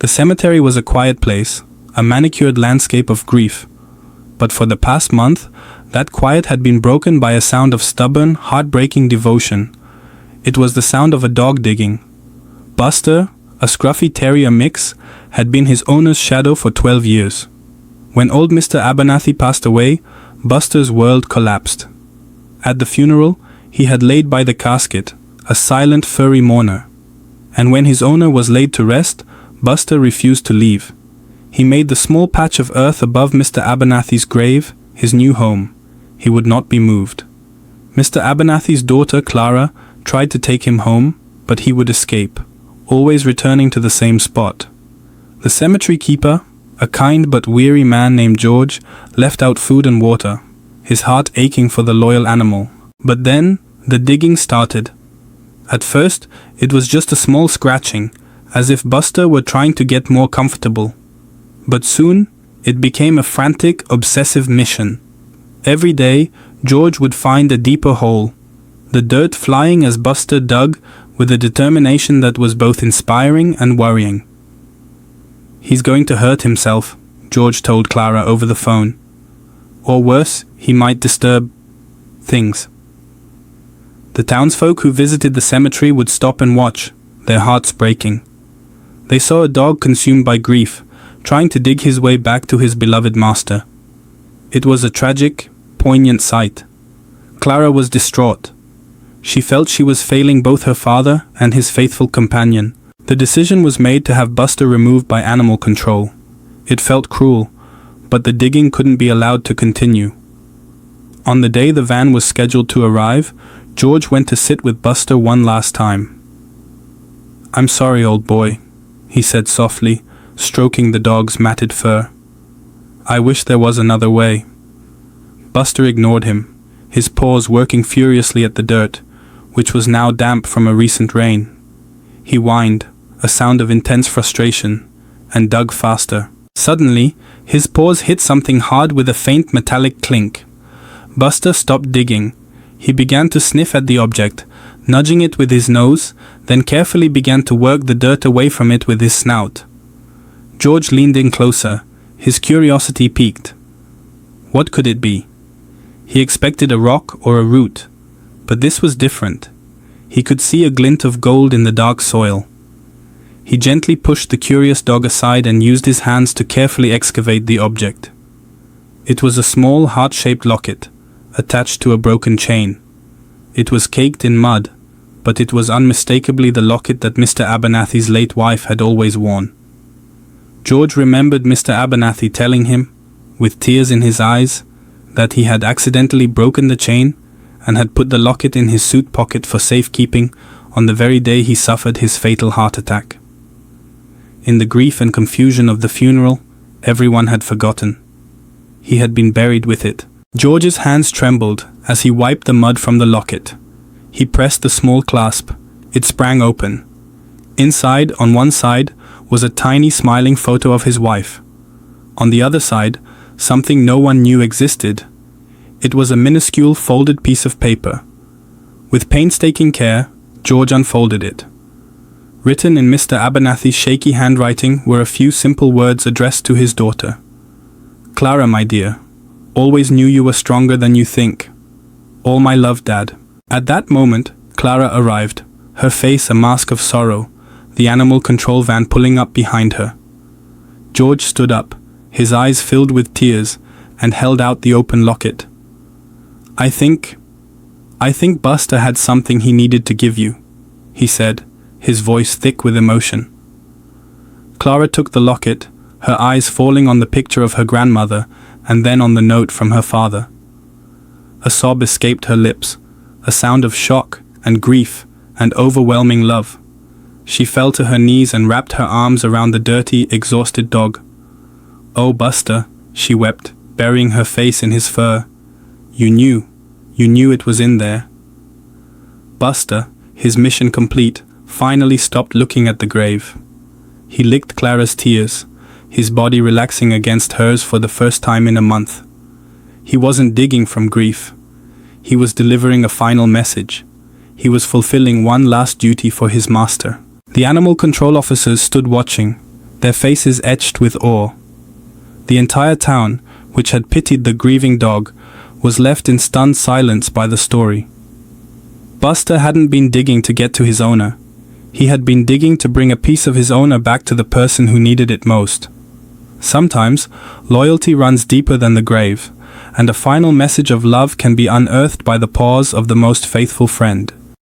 The cemetery was a quiet place, a manicured landscape of grief. But for the past month, that quiet had been broken by a sound of stubborn, heartbreaking devotion. It was the sound of a dog digging. Buster, a scruffy terrier mix, had been his owner's shadow for 12 years. When old Mr. Abernathy passed away, Buster's world collapsed. At the funeral, he had laid by the casket, a silent, furry mourner. And when his owner was laid to rest, Buster refused to leave. He made the small patch of earth above Mr. Abernathy's grave his new home. He would not be moved. Mr. Abernathy's daughter, Clara, tried to take him home, but he would escape, always returning to the same spot. The cemetery keeper, a kind but weary man named George, left out food and water, his heart aching for the loyal animal. But then, the digging started. At first, it was just a small scratching, as if Buster were trying to get more comfortable. But soon, it became a frantic, obsessive mission. Every day, George would find a deeper hole, the dirt flying as Buster dug with a determination that was both inspiring and worrying. "He's going to hurt himself," George told Clara over the phone. "Or worse, he might disturb things." The townsfolk who visited the cemetery would stop and watch, their hearts breaking. They saw a dog consumed by grief, trying to dig his way back to his beloved master. It was a tragic, poignant sight. Clara was distraught. She felt she was failing both her father and his faithful companion. The decision was made to have Buster removed by animal control. It felt cruel, but the digging couldn't be allowed to continue. On the day the van was scheduled to arrive, George went to sit with Buster one last time. "I'm sorry, old boy," he said softly, stroking the dog's matted fur. "I wish there was another way." Buster ignored him, his paws working furiously at the dirt, which was now damp from a recent rain. He whined, a sound of intense frustration, and dug faster. Suddenly, his paws hit something hard with a faint metallic clink. Buster stopped digging. He began to sniff at the object, nudging it with his nose, then carefully began to work the dirt away from it with his snout. George leaned in closer, his curiosity piqued. What could it be? He expected a rock or a root, but this was different. He could see a glint of gold in the dark soil. He gently pushed the curious dog aside and used his hands to carefully excavate the object. It was a small heart-shaped locket, attached to a broken chain. It was caked in mud, but it was unmistakably the locket that Mr. Abernathy's late wife had always worn. George remembered Mr. Abernathy telling him, with tears in his eyes, that he had accidentally broken the chain and had put the locket in his suit pocket for safekeeping on the very day he suffered his fatal heart attack. In the grief and confusion of the funeral, everyone had forgotten. He had been buried with it. George's hands trembled as he wiped the mud from the locket. He pressed the small clasp. It sprang open. Inside, on one side, was a tiny smiling photo of his wife. On the other side, something no one knew existed. It was a minuscule folded piece of paper. With painstaking care, George unfolded it. Written in Mr. Abernathy's shaky handwriting were a few simple words addressed to his daughter. "Clara, my dear, always knew you were stronger than you think. All my love, Dad." At that moment, Clara arrived, her face a mask of sorrow, the animal control van pulling up behind her. George stood up, his eyes filled with tears, and held out the open locket. I think Buster had something he needed to give you," he said, his voice thick with emotion. Clara took the locket, her eyes falling on the picture of her grandmother and then on the note from her father. A sob escaped her lips, a sound of shock and grief and overwhelming love. She fell to her knees and wrapped her arms around the dirty, exhausted dog. "Oh, Buster," she wept, burying her face in his fur. You knew it was in there." Buster, his mission complete, finally stopped looking at the grave. He licked Clara's tears, his body relaxing against hers for the first time in a month. He wasn't digging from grief. He was delivering a final message. He was fulfilling one last duty for his master. The animal control officers stood watching, their faces etched with awe. The entire town, which had pitied the grieving dog, was left in stunned silence by the story. Buster hadn't been digging to get to his owner. He had been digging to bring a piece of his owner back to the person who needed it most. Sometimes, loyalty runs deeper than the grave, and a final message of love can be unearthed by the paws of the most faithful friend.